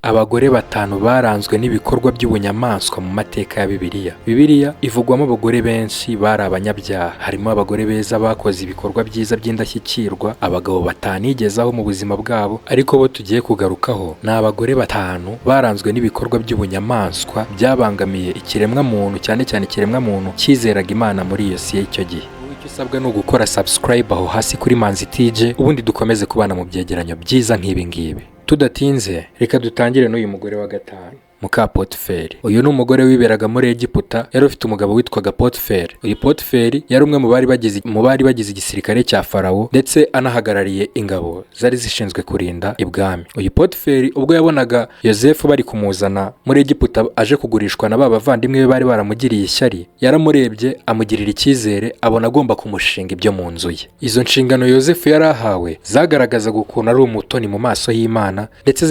abagore batanu baranzwe n'ibikorwa by'ubunyamaswa mu mateka ya Bibiliya. Bibiliya ivugwamo abagore benshi bari abanyabyaha. Harimo abagore beza bakoze ibikorwa byiza by'indashyikirwa abagabo batanigezaho mu buzima bwabo, ariko bo tugiye kugarukaho ni abagore batanu baranzwe n'ibikorwa by'ubunyamaswa byabangamiye ikiremwa muntu, cyane cyane ikiremwa muntu cyizeraga Imana muri iyo si y'icyo gihe. Icyo usabwa ni ugukora subscribe aho hasi kuri Manzi TJ, ubundi dukomeze kubana mu byegeranyo byiza nk'ibi ngibi. Tudatinze reka dutangire n'uyu mugore wa gatanu, muka Potiferi. Uyu ni umugore wiberaga muri Egiputa, yari ufite umugabo witwaga Potiferi. Uyu Potiferi yari umwe mu bari bagize igisirikare cya Farawo, ndetse anahagarariye ingabo zari zishinzwe kurinda ibwami. Uyu Potiferi ubwo yabonaga Yosefu bari kumuzana muri Egiputa aje kugurishwa na ba bavandimwe be bari baramugiriye ishyari, yaramurebye amugirira icyizere, abona agomba kumushinga ibyo mu nzu ye. Izo nshingano Yosefu yari ahawe zagaragazaga ukuntu ari umutoni mu maso y'Imana, ndetse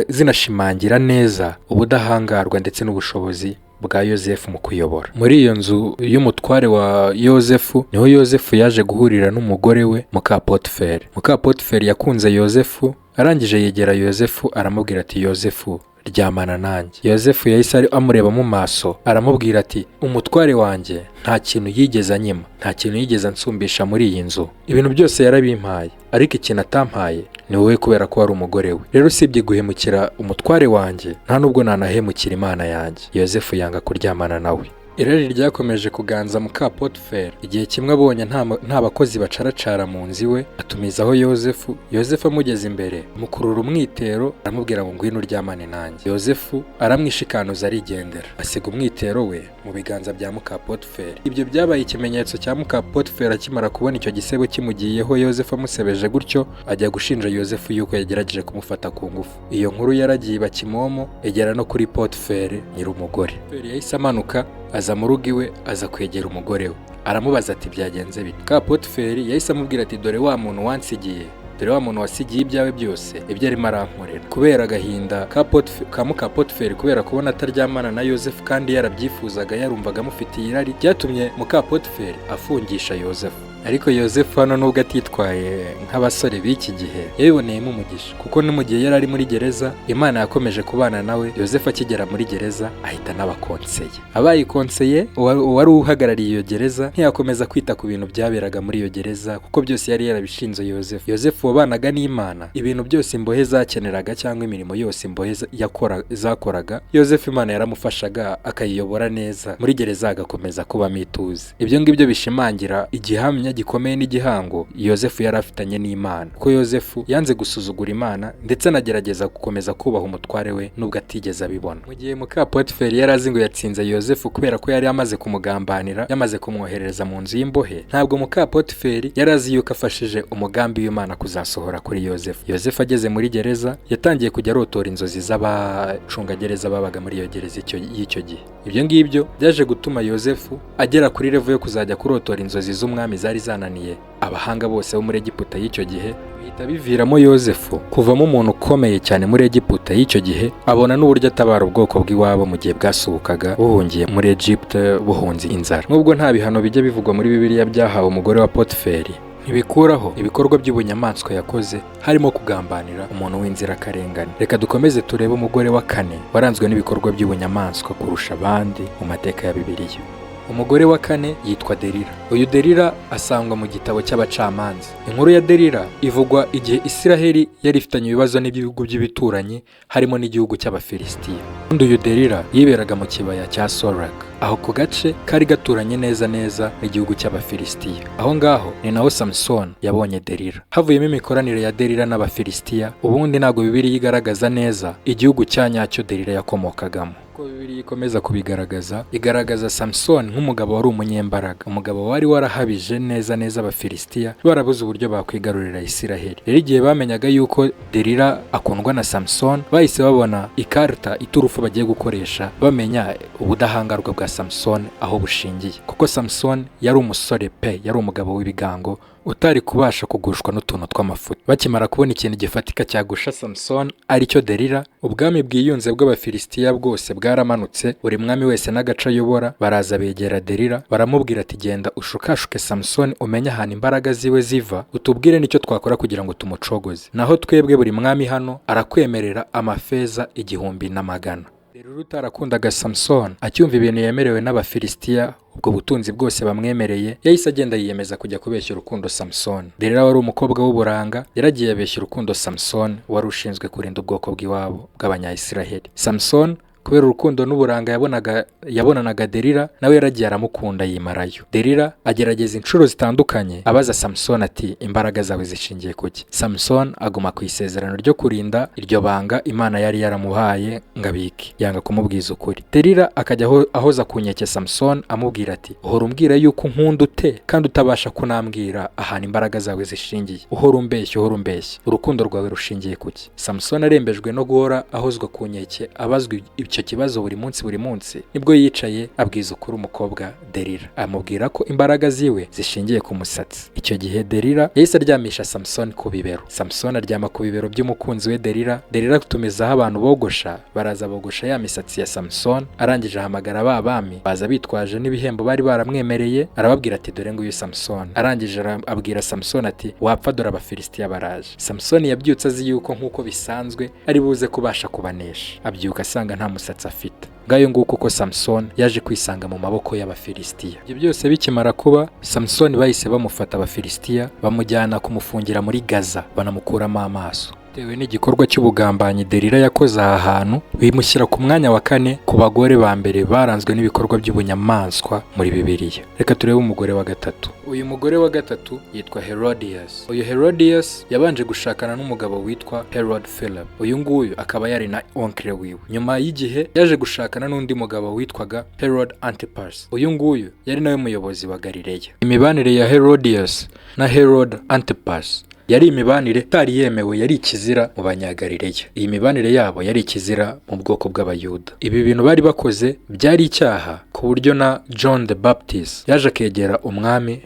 zinashimangira neza ubudahangarwa ndetse n'ubushobozi bwa Yosefu mu kuyobora. Muri iyo nzu y'umutware wa Yosefu niho Yosefu yaje guhurira n'umugore we muka Potiferi. Muka Potiferi yakunze Yosefu, arangije yegera Yosefu aramubwira ati, Yosefu ryamana nanjye. Yosefu yahise amureba mu maso aramubwira ati, umutware wanjye nta kintu yigeze anyima, nta kintu yigeze ansumbisha muri iyi nzu, ibintu byose yarabimpaye, ariko ikintu atampaye ni wowe, kubera ko wari umugore we. Rero usibye guhemukira umutware wanjye, nta nubwo nanahemukira Imana yanjye. Yosefu yanga kuryamana nawe. Irari ryakomeje kuganza muka Potiferi. Igihe kimwe abonye nta bakozi bacaracara mu nzu iwe, atumizaho Yosefu. Yosefu amugeze imbere amukurura umwitero, aramubwira ngo ngwino uryamane nanjye. Yosefu aramwishikanuza arigendera, asiga umwitero we mu biganza bya muka Potiferi. Ibyo byabaye ikimenyetso cya muka Potiferi. Akimara kubona icyo gisebo kimugiyeho, Yosefu amusebeje gutyo, ajya gushinja Yosefu yuko yagerageje kumufata ku ngufu. Iyo nkuru yaragiye iba kimomo, igera no kuri Potiferi nyir'umugore. Potiferi yahise amanuka aza mu rugo iwe, aza kwegera umugore we, aramubaza ati byagenze bite. Ka Potiferi yahise amubwira ati, dore wa muntu wansigiye, dore wa muntu wasigiye ibyawe byose, ibyo arimo arankorera. Kubera agahinda ka muka Potiferi, kubera kubona ataryamana na Yosefu kandi yarabyifuzaga, yarumvaga amufitiye irari, byatumye muka Potiferi afungisha Yosefu. Ariko Yosefu hano nubwo atitwaye nk'abasore b'iki gihe, yabiboneyemo umugisha, kuko no mu gihe yari ari muri gereza, Imana yakomeje kubana nawe. Yosefu akigera muri gereza ahita n'abakonseye. Abaye konseye, uwari uhagarariye iyo gereza ntiyakomeza kwita ku bintu byaberaga muri iyo gereza, kuko byose yari yarabishinze Yosefu. Yosefu wabanaga n'Imana, ibintu byose imbohe zakeneraga cyangwa imirimo yose imbohe zakoraga, Yosefu Imana yaramufashaga akayiyobora neza, muri gereza agakomeza kubamo ituze. Ibyo ngibyo bishimangira igihamya gikomeye n'igihango Yosefu yari afitanye n'Imana, ko Yosefu yanze gusuzugura Imana, ndetse anagerageza gukomeza kubaha umutware we nubwo atigeze abibona. Mu gihe muka Potiferi yari azi ngo yatsinze Yosefu kubera ko yari amaze kumugambanira, yamaze kumwohereza mu nzu y'imbohe, ntabwo muka Potiferi yari azi yuko afashije umugambi w'Imana kuzasohora kuri Yosefu. Yosefu ageze muri gereza, yatangiye kujya arotora inzozi z'abacungagereza babaga muri iyo gereza y'icyo gihe. Ibyo ngibyo byaje gutuma Yosefu agera kuri level yo kuzajya kurotora inzozi z'umwami zari zananiye abahanga bose bo muri Egiputa y'icyo gihe. Bihita biviramo Yosefu kuvamo umuntu ukomeye cyane muri Egiputa y'icyo gihe, abona n'uburyo atabara ubwoko bw'iwabo mu gihe bwasuhukaga buhungiye muri Egiputa buhunze inzara. Nubwo nta bihano bijya bivugwa muri Bibiliya byahawe umugore wa Potiferi, ntibikuraho ibikorwa by'ubunyamaswa yakoze, harimo kugambanira umuntu w'inzirakarengane. Reka dukomeze turebe umugore wa kane waranzwe n'ibikorwa by'ubunyamaswa kurusha abandi mu mateka ya Bibiliya. Umugore wa kane yitwa Delila. Uyu Delila asangwa mu gitabo cy'abacamanza. Inkuru ya Delila ivugwa igihe Isiraheli yari ifitanye ibibazo n'ibihugu by'ibituranyi, harimo n'igihugu cy'Abafilisitiya. Uyu Delila yiberaga mu kibaya cya Sorek. Aho ku gace kari gaturanye neza n'igihugu cy'Abafilisitiya. Aho ngaho ni naho Samson yabonye Delila. Havuyemo imikoranire ya Delila n'Abafilisitiya. Ubundi ntabwo Bibiliya igaragaza neza igihugu cya nyacyo Delila yakomokagamo. Bibiliya ikomeza kubigaragaza, igaragaza Samson nk'umugabo wari umunyembaraga, umugabo wari warahabije neza Abafilisitiya, barabuze uburyo bakwigarurira Isiraheli. Rero igihe bamenyaga yuko Delila akundwa na Samson, bahise babona ikarita iturufu bagiye gukoresha, bamenya ubudahangarwa bwa Samson aho bushingiye, kuko Samson yari umusore pe, yari umugabo w'ibigango utari kubasha kugushwa n'utuntu tw'amafuti. Bakimara kubona ikintu gifatika cyagusha Samson aricyo Delila, ubwami bwiyunze bw'Abafilisitiya bwose bwaramanutse, buri mwami wese n'agace ayobora. Baraza begera Delila baramubwira ati genda ushukashuke Samson umenye ahantu imbaraga ziwe ziva, utubwire nicyo twakora kugira ngo tumucogoze, naho twebwe buri mwami hano arakwemerera amafeza 1,100. Delila utarakundaga Samson acyumva ibintu yemerewe n'Abafilisitiya, ubwo butunzi bwose bamwemereye, yahise agenda yiyemeza kujya kubeshya urukundo Samson. Delila wari umukobwa w'uburanga, yaragiye abeshya urukundo Samson wari ushinzwe kurinda ubwoko bw'iwabo bw'Abanyayisiraheli. Samson kubera urukundo n'uburanga yabonanaga Delila, nawe yaragiye aramukunda yimarayo. Delila agerageza inshuro zitandukanye abaza Samson ati imbaraga zawe zishingiye kuki. Samson aguma ku isezerano ryo kurinda iryo banga Imana yari yaramuhaye ngabiki, yanga kumubwiza ukuri. Delila akajya ahoza ku nkeke Samson amubwira ati uhora umbwira yuko unkunda ute kandi utabasha kunambwira ahantu imbaraga zawe zishingiye, uhora umbeshya urukundo rwawe rushingiye kuki. Samson arembejwe no guhora ahozwa ku nkeke abazwa icyo kibazo buri munsi, nibwo yicaye abwiza ukuri umukobwa Delila, amubwira ko imbaraga ziwe zishingiye ku musatsi. Icyo gihe Delila yahise aryamisha Samson ku bibero. Samson aryama ku bibero by'umukunzi we Delila. Delila atumizaho abantu bogosha, baraza bogosha ya misatsi ya Samson. Arangije ahamagara ba bami baza bitwaje n'ibihembo bari baramwemereye, arababwira ati dore nguyu Samson. Arangije abwira Samson ati wapfa dore Abafilisitiya baraje. Samson yabyutse azi yuko nk'uko bisanzwe ari buze kubasha kubanesha, abyuka asanga nta musatsi afite. Ngayo nguko uko Samson yaje kwisanga mu maboko y'Abafilisitiya. Ibyo byose bikimara kuba, Samson bahise bamufata Abafilisitiya bamujyana kumufungira muri Gaza, banamukuramo amaso. Bitewe n'igikorwa cy'ubugambanyi Delila yakoze aha hantu, bimushyira ku mwanya wa 4 ku bagore ba mbere baranzwe n'ibikorwa by'ubunyamaswa muri Bibiliya. Reka turebe umugore wa gatatu. Uyu mugore wa gatatu yitwa Herodias. Uyu Herodias yabanje gushakana n'umugabo witwa Herod Philip. Uyu nguyu akaba yari na onkle wiwe. Nyuma y'igihe yaje gushakana n'undi mugabo witwaga Herod Antipas. Uyu nguyu yari nawe muyobozi wa Galileya. Imibanire ya Herodias na Herod Antipas yari imibanire itari yemewe, yari ikizira mu Banyagalileya. Iyi mibanire yabo yari ikizira mu bwoko bw'Abayuda. Ibi bintu bari bakoze byari icyaha, ku buryo na John the Baptist yaje akegera umwami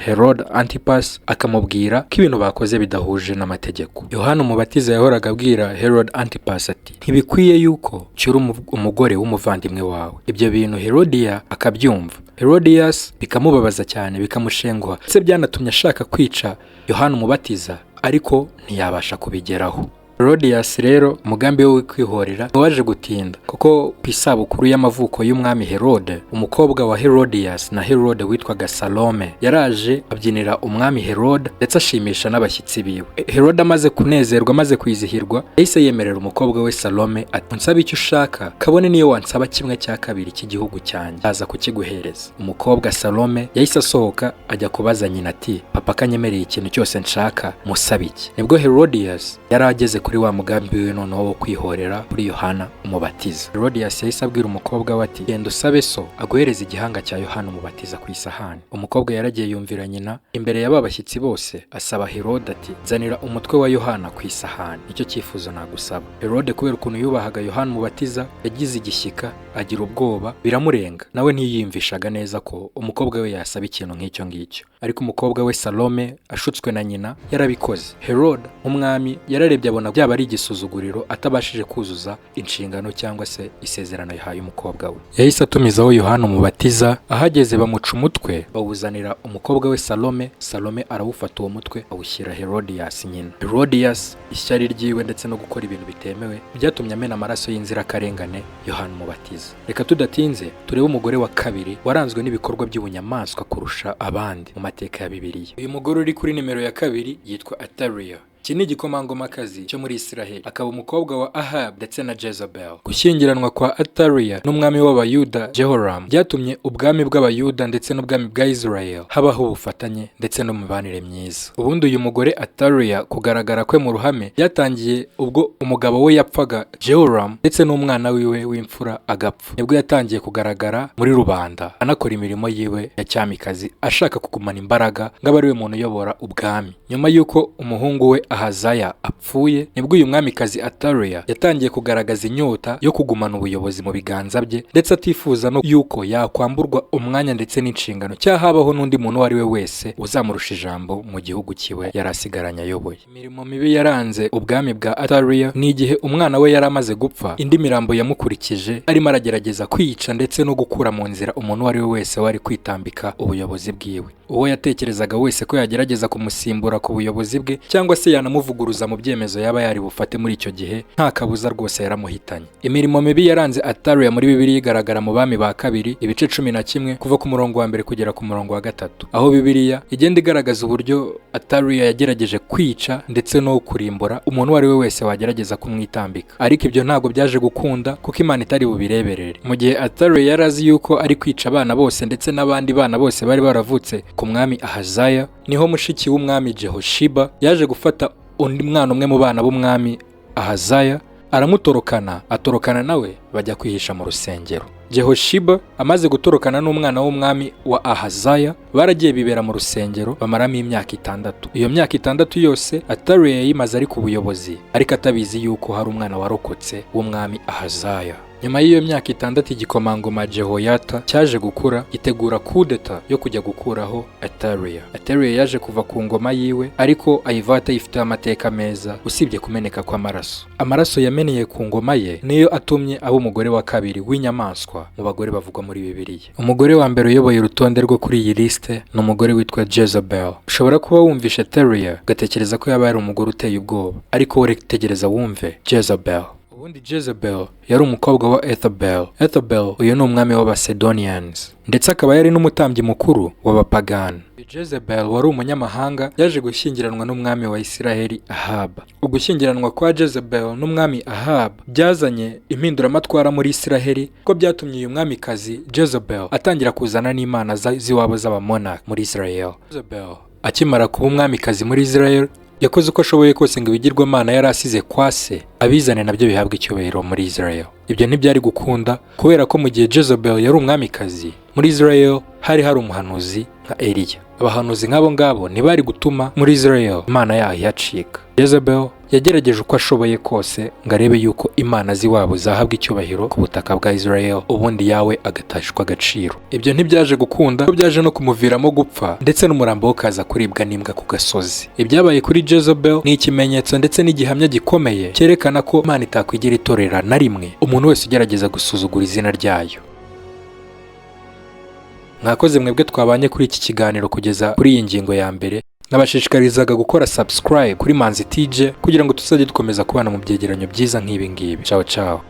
Herod Antipas akamubwira ko ibintu bakoze bidahuje n'amategeko. Yohana Umubatiza yahoraga abwira Herod Antipas ati ntibikwiye yuko cyura umugore w'umuvandimwe wawe. Ibyo bintu Herodiya akabyumva. Herodias bikamubabaza cyane, bikamushenguha, ndetse byanatumye ashaka kwica Yohana Umubatiza, ariko ntiyabasha kubigeraho. Herodias rero umugambi we kwihorera waje gutinda, kuko ku isabukuru y'amavuko y'umwami Herode, umukobwa wa Herodias na Herode witwaga Salome yaraje abyinira umwami Herode ndetse ashimisha n'abashyitsi biwe. Herode amaze kunezerwa, amaze kwizihirwa, yahise yemerera umukobwa we Salome ati unsaba icyo ushaka, kabone niyo wansaba 1/2 cy'igihugu cyanjye aza kukiguhereza. Umukobwa Salome yahise asohoka ajya kubaza nyina ati papa kanyemereye ikintu cyose nshaka, musaba iki? Nibwo Herodias yari ageze kuri wa mugambi we noneho wo kwihorera kuri Yohana Umubatiza. Herodias yahise abwira umukobwa we ati genda usabe so aguhereza igihanga cya Yohana Umubatiza ku isahani. Umukobwa yaragiye yumvira nyina imbere y'aba bashyitsi bose, asaba Herode ati nzanira umutwe wa Yohana ku isahani, nicyo cyifuzo nagusaba. Herode kubera ukuntu yubahaga Yohana Umubatiza yagize igishyika, agira ubwoba, biramurenga. Nawe ntiyiyumvishaga neza ko umukobwa we yasaba ikintu nk'icyo ngicyo, ariko umukobwa we Salome ashutswe na nyina yarabikoze. Herode umwami yararebye abona byaba ari igisuzuguriro atabashije kuzuza inshingano cyangwa se isezerano yahaye umukobwa we. Yahise atumizaho Yohana Umubatiza, ahageze bamuca umutwe bawuzanira umukobwa we Salome. Salome arawufata uwo mutwe awushyira Herodias nyina. Herodias ishyari ryiwe ndetse no gukora ibintu bitemewe byatumye amena amaraso y'inzirakarengane Yohana Umubatiza. Reka tudatinze turebe umugore wa kabiri waranzwe n'ibikorwa by'ubunyamaswa kurusha abandi mu mateka ya Bibiliya. Uyu mugore uri kuri nimero ya 2 yitwa Athaliah. Iki ni igikomangomakazi cyo muri Israheli, akaba umukobwa wa Ahab ndetse na Jezebel. Gushyingiranwa kwa Athaliah n'umwami w'Abayuda Jehoram byatumye ubwami bw'Abayuda ndetse n'ubwami bwa Israel habaho ubufatanye ndetse no mibanire myiza. Ubundi uyu mugore Athaliah kugaragara kwe mu ruhame byatangiye ubwo umugabo we yapfaga Jehoram ndetse n'umwana wiwe w'imfura agapfa. Nibwo yatangiye kugaragara muri rubanda anakora imirimo yiwe ya cyamikazi, ashaka kugumana imbaraga ng'abari we muntu uyobora ubwami. Nyuma y'uko umuhungu we Ahazaya apfuye nibwo uyu mwamikazi Athaliah yatangiye kugaragaza inyota yo kugumana ubuyobozi mu biganza bye, ndetse atifuza no yuko yakwamburwa umwanya ndetse n'inshingano cyangwa habaho n'undi muntu uwo ari we wese uzamurusha ijambo mu gihugu kiwe yari asigaranye ayoboye. Imirimo mibi yaranze ubwami bwa Athaliah ni igihe umwana we yari amaze gupfa, indi mirambo yamukurikije arimo aragerageza kwica ndetse no gukura mu nzira umuntu uwo ari we wese wari kwitambika ubuyobozi bwiwe. Uwo yatekerezaga wese ko yagerageza kumusimbura ku buyobozi bwe cyangwa se yanamuvuguruza mu byemezo yaba yari bufate muri icyo gihe, nta kabuza rwose yaramuhitanye. Imirimo mibi yaranze Athaliah muri Bibiliya igaragara mu Bami ba kabiri ibice 11 kuva ku murongo wa mbere kugera ku murongo wa 3, aho Bibiliya igenda igaragaza uburyo Athaliah yagerageje kwica ndetse no kurimbura umuntu uwo ari we wese wagerageza kumwitambika, ariko ibyo ntabwo byaje gukunda kuko Imana itari bubireberere. Mu gihe Athaliah yari azi yuko ari kwica abana bose ndetse n'abandi bana bose bari baravutse ku mwami Ahazaya, niho mushiki w'umwami Jehoshiba yaje gufata undi mwana umwe mu bana b'umwami Ahazaya, atorokana nawe bajya kwihisha mu rusengero. Jehoshiba amaze gutorokana n'umwana w'umwami wa Ahazaya, baragiye bibera mu rusengero bamaramo imyaka 6. Iyo myaka 6 yose Athaliah yayimaze ari ku buyobozi, ariko atabizi yuko hari umwana warokotse w'umwami Ahazaya. Nyuma y'iyo myaka 6 igikomangoma Jehoyata cyaje gukura gitegura kudeta yo kujya gukuraho Athaliah. Athaliah yaje kuva ku ngoma yiwe, ariko ayivata ifite amateka meza usibye kumeneka kw'amaraso. Amaraso yameneye ku ngoma ye niyo atumye abo umugore wa kabiri w'inyamaswa mu bagore bavugwa muri Bibiliya. Umugore wa mbere uyoboye urutonde rwo kuri iyi liste ni umugore witwa Jezebel. Ushobora kuba wumvishe Athaliah gatekereza ko yaba ari umugore uteye ubwoba, ariko wowe tegereza wumve Jezebel. Ubundi Jezebel yari umukobwa wa Ethabel. Ethabel uyu ni umwami w'Abasidonians ndetse akaba yari n'umutambyi mukuru w'Abapagani. Jezebel wari umunyamahanga yaje gushyingiranwa n'umwami wa Isiraheli Ahab. Ugushyingiranwa kwa Jezebel n'umwami Ahab byazanye impinduramatwara muri Isiraheli, ko byatumye uyu mwamikazi Jezebel atangira kuzana n'imana z'iwabo z'abamonarch muri Israel. Jezebel akimara kuba umwamikazi muri Israel yakoze uko ashoboye kose ngo ibigirwamana yari asize kwa se abizane nabyo bihabwa icyubahiro muri Israel. Ibyo ntibyari gukunda kubera ko mu gihe Jezebel yari umwamikazi muri Israel hari umuhanuzi nka Eliya. Abahanuzi nk'abo ngabo ntibari gutuma muri Israel imana yaho yacika. Jezebel yagerageje uko ashoboye kose ngo arebe yuko imana z'iwabo zahabwa icyubahiro ku butaka bwa Israel, ubundi yawe agatashwa agaciro. Ibyo ntibyaje gukunda, ko byaje no kumuviramo gupfa ndetse n'umurambo we kaza kuribwa n'imbwa ku gasozi. Ibyabaye kuri Jezebel ni ikimenyetso ndetse n'igihamya gikomeye cyerekana ko Imana itakwigira itorera na rimwe umuntu wese ugerageza gusuzugura izina ryayo. Mwakoze mwebwe twabanye kuri iki kiganiro kugeza kuri iyi ngingo ya mbere. Nabashishikarizaga gukora subscribe kuri Manzi TJ kugira ngo tuzajye dukomeza kubana mu byegeranyo byiza nk'ibi ngibi. Ciao ciao.